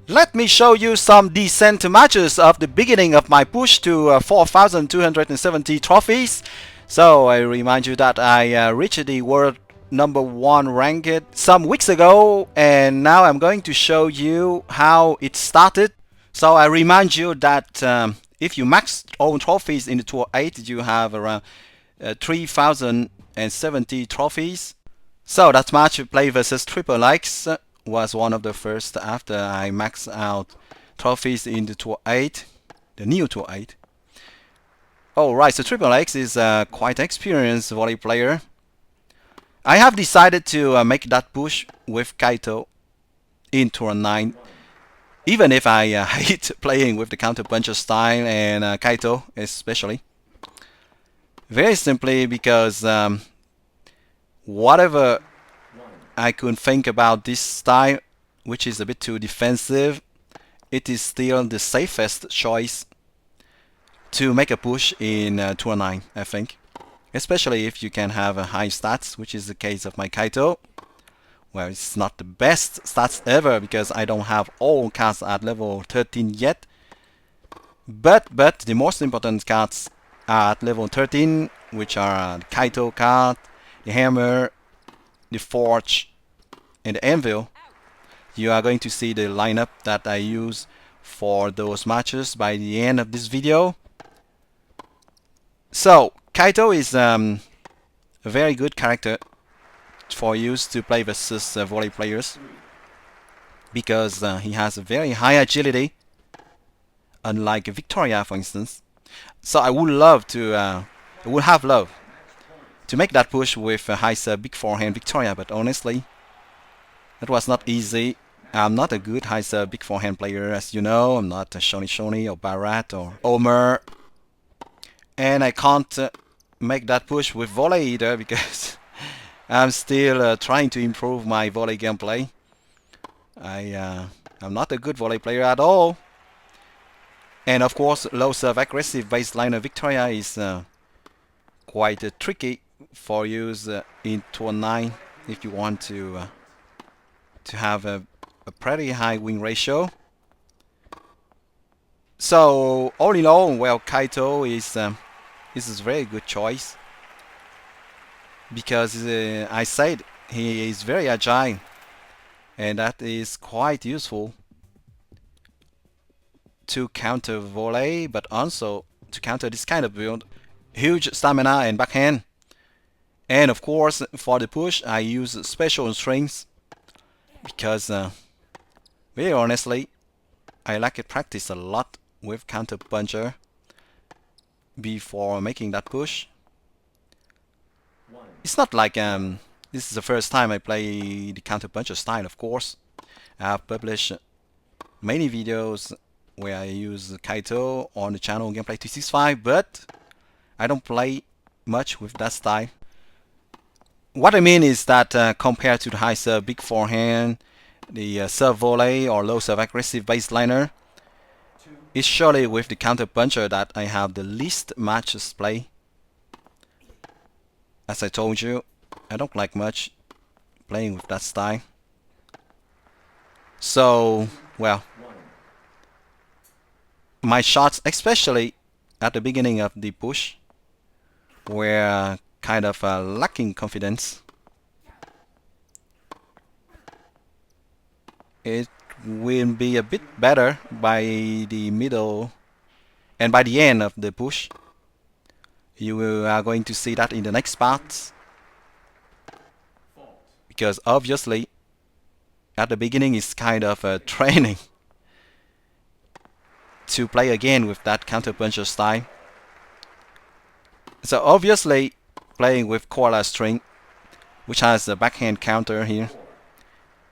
Let me show you some decent matches of the beginning of my push to 4,270 trophies. So I remind you that I reached the world #1 ranked some weeks ago, and now I'm going to show you how it started. So I remind you that if you max all trophies in the Tour 8, you have around 3,070 trophies. So that match play versus Triple X was one of the first after I maxed out trophies in the Tour 8, the new Tour 8. Alright, so Triple X is a quite experienced volley player. I have decided to make that push with Kaito in Tour 9, even if I hate playing with the counter puncher style and Kaito especially. Very simply because whatever I could think about this style, which is a bit too defensive, it is still the safest choice to make a push in Tour 9, I think. Especially if you can have a high stats, which is the case of my Kaito. Well, it's not the best stats ever because I don't have all cards at level 13 yet. But the most important cards are at level 13, which are the Kaito card, the Hammer, the Forge, and the Anvil. You are going to see the lineup that I use for those matches by the end of this video. So Kaito is a very good character for use to play versus volley players because he has a very high agility, unlike Victoria, for instance. So I would have loved to make that push with a high big forehand Victoria, but honestly, it was not easy. I'm not a good high big forehand player, as you know. I'm not a Shoni or Barat or Omer, and I can't make that push with volley either because I'm still trying to improve my volley gameplay. I'm not a good volley player at all. And of course, low serve aggressive baseliner Victoria is quite tricky for use in Tour 9 if you want to have a pretty high win ratio. So all in all, well, Kaito is a very good choice because I said he is very agile, and that is quite useful to counter volley, but also to counter this kind of build. Huge stamina and backhand. And of course, for the push, I use special strings because, very honestly, I like it practice a lot with counter puncher before making that push. It's not like this is the first time I play the counter puncher style, of course. I have published many videos where I use Kaito on the channel Gameplay 265, but I don't play much with that style. What I mean is that compared to the high serve big forehand, the serve volley or low serve aggressive baseliner, it's surely with the counter puncher that I have the least matches play. As I told you, I don't like much playing with that style. So, well, my shots, especially at the beginning of the push, were kind of lacking confidence. It will be a bit better by the middle and by the end of the push. You are going to see that in the next part, because obviously at the beginning it's kind of a training to play again with that counter puncher style. So obviously playing with Koala string, which has a backhand counter here,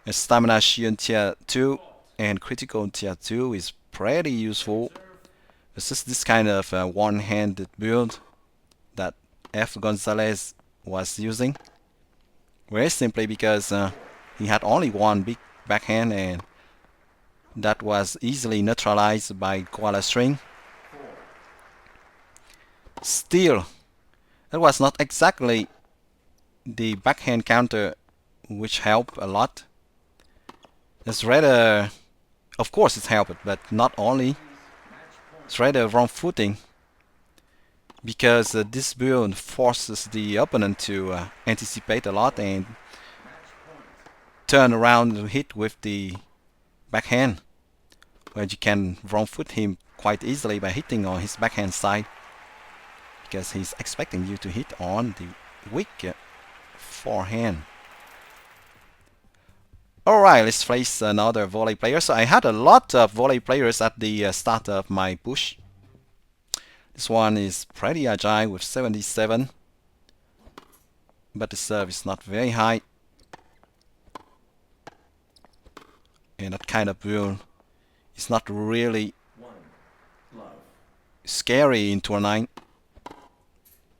a stamina shield tier 2 and critical tier 2 is pretty useful. It's just this kind of one-handed build that F. Gonzalez was using. Very simply because he had only one big backhand and that was easily neutralized by Koala string. Still, that was not exactly the backhand counter which helped a lot. It's rather Of course, it's helped, but not only. It's rather wrong footing because this build forces the opponent to anticipate a lot and turn around to hit with the backhand, where you can wrong foot him quite easily by hitting on his backhand side because he's expecting you to hit on the weak forehand. Alright, let's face another volley player. So I had a lot of volley players at the start of my push. This one is pretty agile with 77, but the serve is not very high. And that kind of build is not really scary in Tour 9.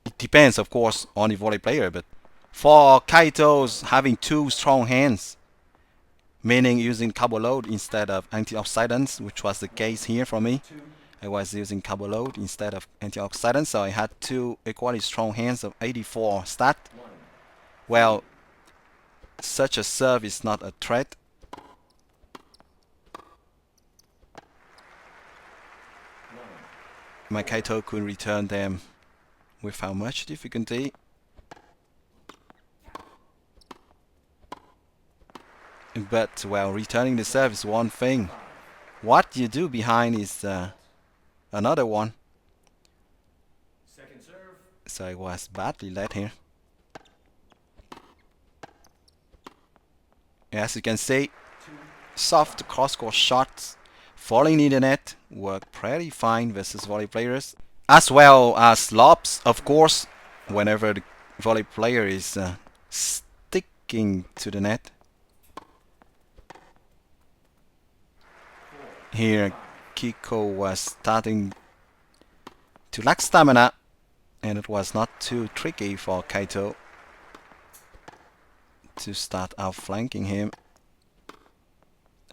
It depends, of course, on the volley player, but for Kaito's having two strong hands, meaning using cabo load instead of antioxidants, which was the case here for me. I was using cabo load instead of antioxidants, so I had two equally strong hands of 84 stat. Well, such a serve is not a threat. My Kaito could return them without much difficulty. But, well, returning the serve is one thing. What you do behind is another one. So I was badly led here. As you can see, soft cross-court shots falling in the net work pretty fine versus volley players. As well as lobs, of course, whenever the volley player is sticking to the net. Here, Kiko was starting to lack stamina, and it was not too tricky for Kaito to start outflanking him.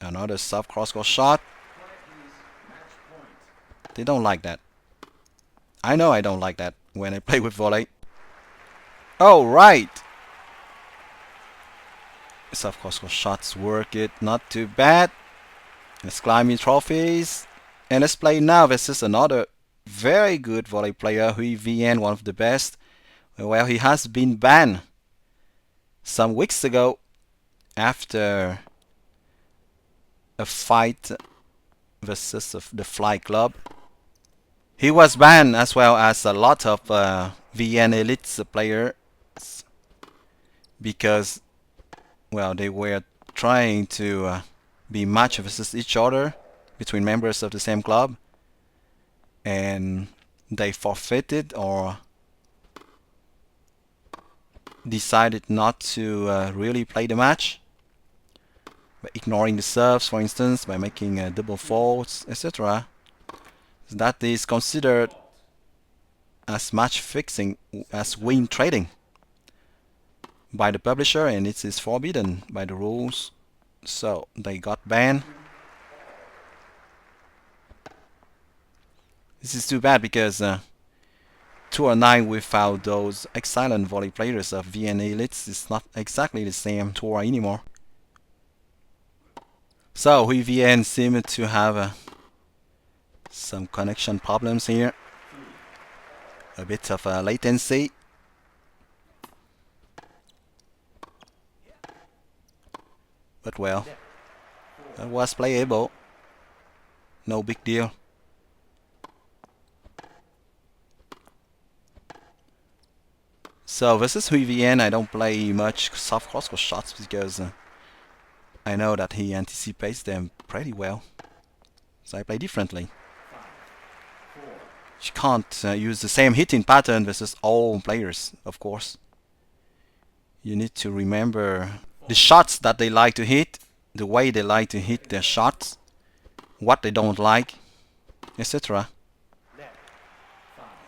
Another soft cross-court shot. They don't like that. I know I don't like that when I play with volley. Oh, right! Soft cross-court shots work it not too bad. Let's climb in trophies. And let's play now versus another very good volley player, Hui VN, one of the best. Well, he has been banned some weeks ago after a fight versus the Fly Club. He was banned as well as a lot of VN Elite players because, well, they were trying to be match versus each other between members of the same club, and they forfeited or decided not to really play the match by ignoring the serves, for instance, by making double faults, etc. That is considered as match fixing, as win trading by the publisher, and it is forbidden by the rules. So they got banned. This is too bad because Tour 9 without those excellent volley players of VN Elites is not exactly the same tour anymore. So Hui VN seemed to have some connection problems here. A bit of latency. But well, that was playable. No big deal. So versus Hui VN, I don't play much soft cross-court shots because I know that he anticipates them pretty well. So I play differently. You can't use the same hitting pattern versus all players, of course. You need to remember the shots that they like to hit, the way they like to hit their shots, what they don't like, etc.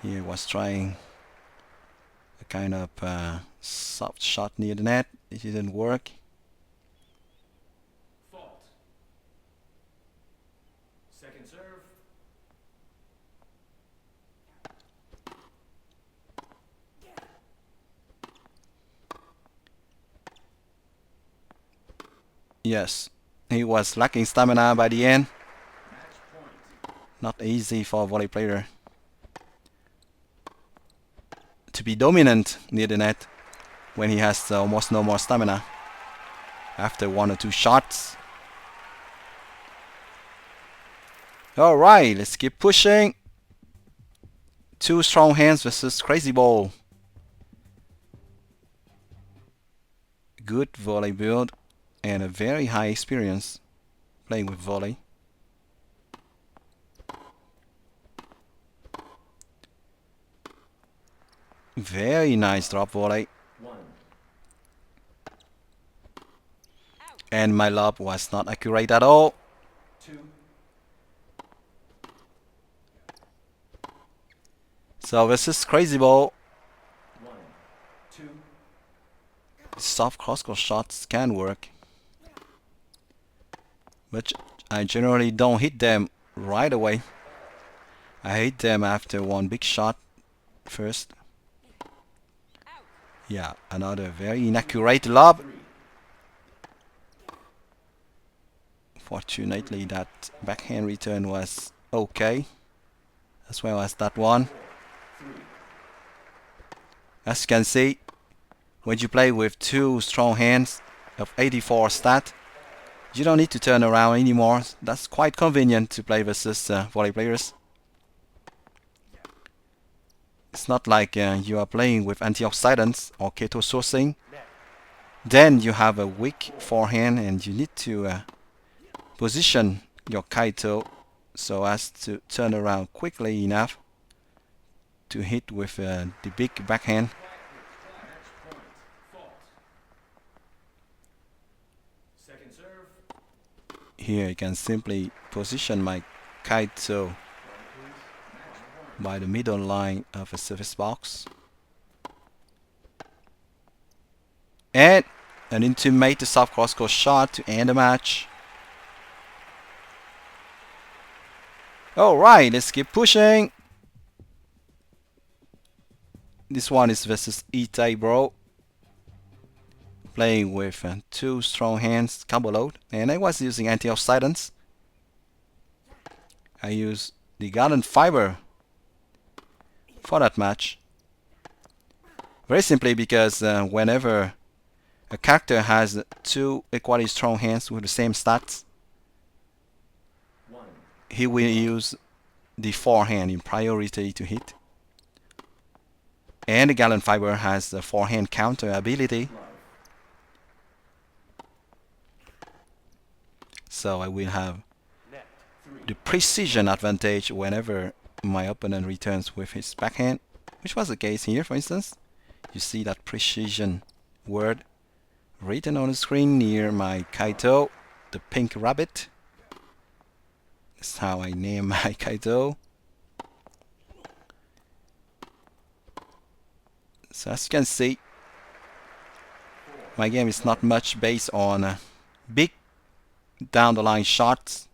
He was trying a kind of soft shot near the net. It didn't work. Second serve. Yes, he was lacking stamina by the end. Not easy for a volley player to be dominant near the net when he has almost no more stamina after 1 or 2 shots. Alright, let's keep pushing. 2 strong hands versus crazy ball. Good volley build and a very high experience playing with volley. Very nice drop volley. And my lob was not accurate at all. 2. So this is crazy ball. 1, 2. Soft cross-court shots can work, but I generally don't hit them right away. I hit them after one big shot first. Yeah, another very inaccurate lob. Fortunately, that backhand return was okay, as well as that one. As you can see, when you play with 2 strong hands of 84 stat, you don't need to turn around anymore. That's quite convenient to play versus volley players. It's not like you are playing with antioxidants or Kaito sourcing. Then you have a weak forehand and you need to position your Kaito so as to turn around quickly enough to hit with the big backhand. Second serve. Here you can simply position my Kaito by the middle line of a service box. And an intimate soft cross-court shot to end the match. Alright, let's keep pushing. This one is versus Itai Bro. Playing with 2 strong hands combo load. And I was using antioxidants. I use the garden fiber for that match. Very simply because whenever a character has 2 equally strong hands with the same stats, he will use the forehand in priority to hit. And the Gallon Fiber has the forehand counter ability. So I will have the precision advantage whenever my opponent returns with his backhand, which was the case here, for instance. You see that precision word written on the screen near my Kaito, the pink rabbit. That's how I name my Kaito. So as you can see, my game is not much based on big down the line shots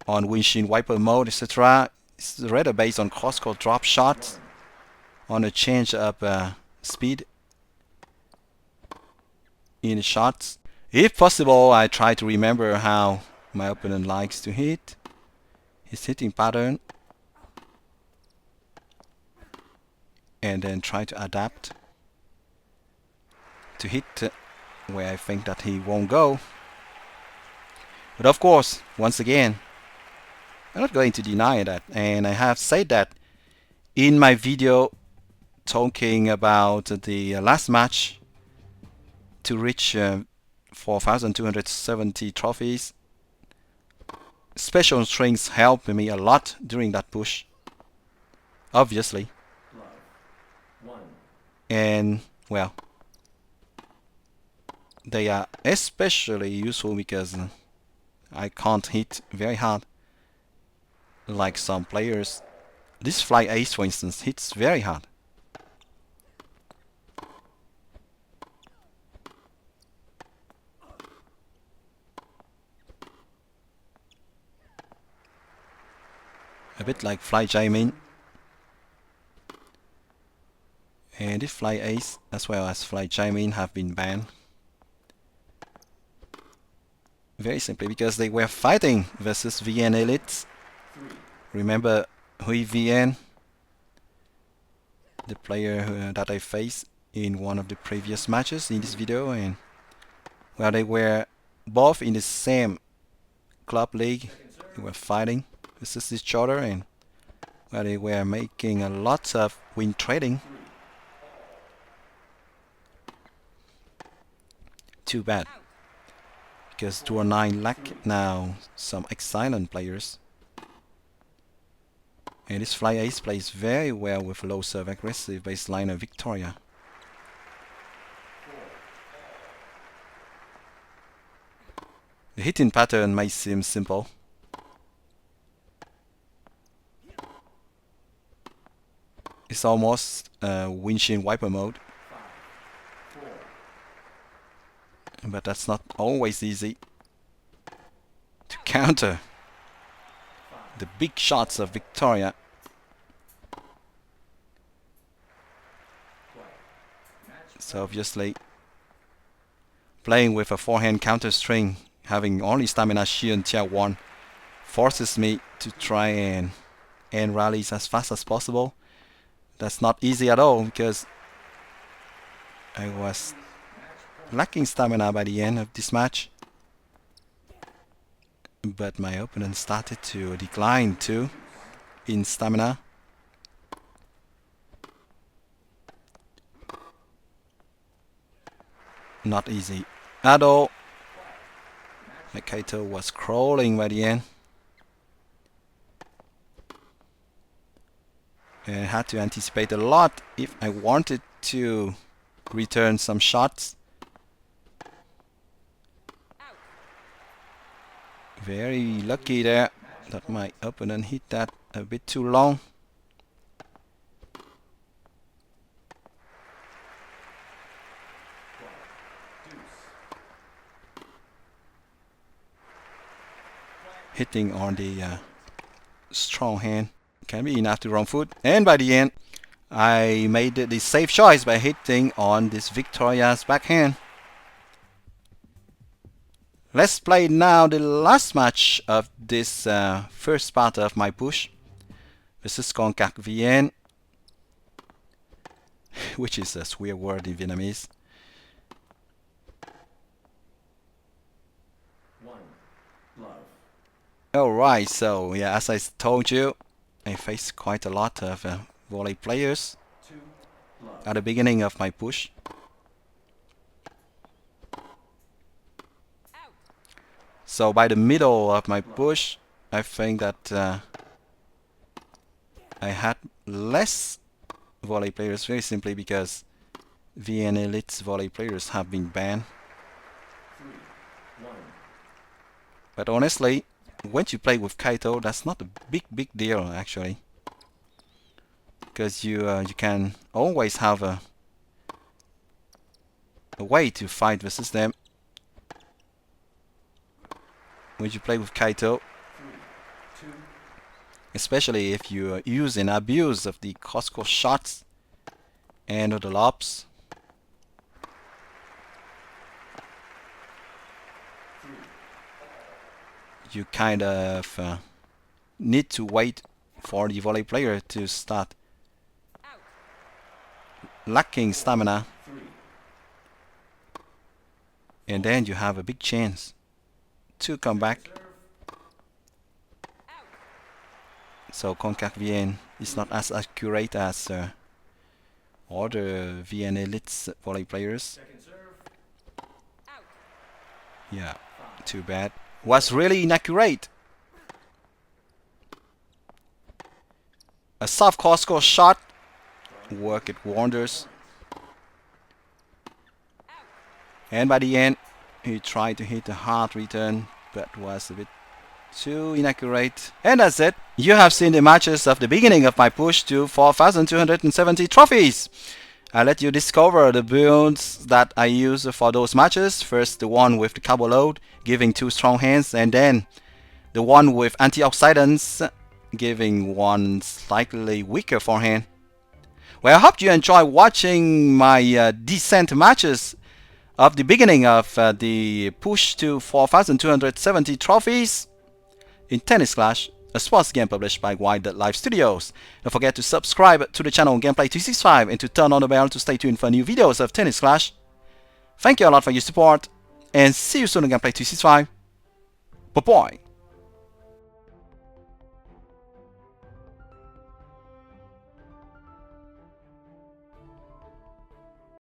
on windshield wiper mode, etc. It's rather based on cross-court drop shots on a change up speed in the shots. If possible, I try to remember how my opponent likes to hit, his hitting pattern, and then try to adapt to hit where I think that he won't go. But of course, once again, I'm not going to deny that, and I have said that in my video talking about the last match to reach 4,270 trophies. Special strings helped me a lot during that push, obviously. And well, they are especially useful because I can't hit very hard like some players. This fly ace, for instance, hits very hard. A bit like fly jamming. And this fly ace as well as fly jamming have been banned. Very simply because they were fighting versus VN elites Remember Hui Vien, the player that I faced in one of the previous matches in this video, and well, they were both in the same club league. They were fighting versus each other, and well, they were making a lot of win trading. Too bad, because Tour 9 lack now some excellent players. And this fly ace plays very well with low serve aggressive baseliner Victoria. The hitting pattern may seem simple. It's almost windshield wiper mode. But that's not always easy to counter the big shots of Victoria. So obviously, playing with a forehand counter string, having only stamina Shi and Tier 1, forces me to try and end rallies as fast as possible. That's not easy at all, because I was lacking stamina by the end of this match. But my opponent started to decline too in stamina. Not easy at all. My Kaito was crawling by the end. And I had to anticipate a lot if I wanted to return some shots. Very lucky there that my opponent hit that a bit too long. Hitting on the strong hand can be enough to wrong foot, and by the end I made the safe choice by hitting on this Victoria's backhand. Let's play now the last match of this first part of my push. This is Con Cac Vien, which is a swear word in Vietnamese. Alright, so yeah, as I told you, I faced quite a lot of volley players at the beginning of my push. So by the middle of my push, I think that I had less volley players, very simply because VN Elite's volley players have been banned. But honestly, when you play with Kaito, that's not a big deal actually, because you can always have a way to fight versus them. When you play with Kaito, especially if you use and abuse of the Costco shots and of the lobs, you kind of need to wait for the volley player to start lacking stamina, and then you have a big chance to come back. So Con Cac Vien is not as accurate as other VN Elite's volley players. Yeah, too bad. Was really inaccurate. A soft Costco shot worked wonders. And by the end, he tried to hit a hard return, but was a bit too inaccurate. And that's it. You have seen the matches of the beginning of my push to 4,270 trophies. I let you discover the builds that I use for those matches. First, the one with the carbo load, giving 2 strong hands, and then the one with antioxidants, giving 1 slightly weaker forehand. Well, I hope you enjoy watching my decent matches of the beginning of the push to 4,270 trophies in Tennis Clash. a sports game published by Wild Life Studios. Don't forget to subscribe to the channel Gameplay265 and to turn on the bell to stay tuned for new videos of Tennis Clash. Thank you a lot for your support, and see you soon on Gameplay265. Bye bye.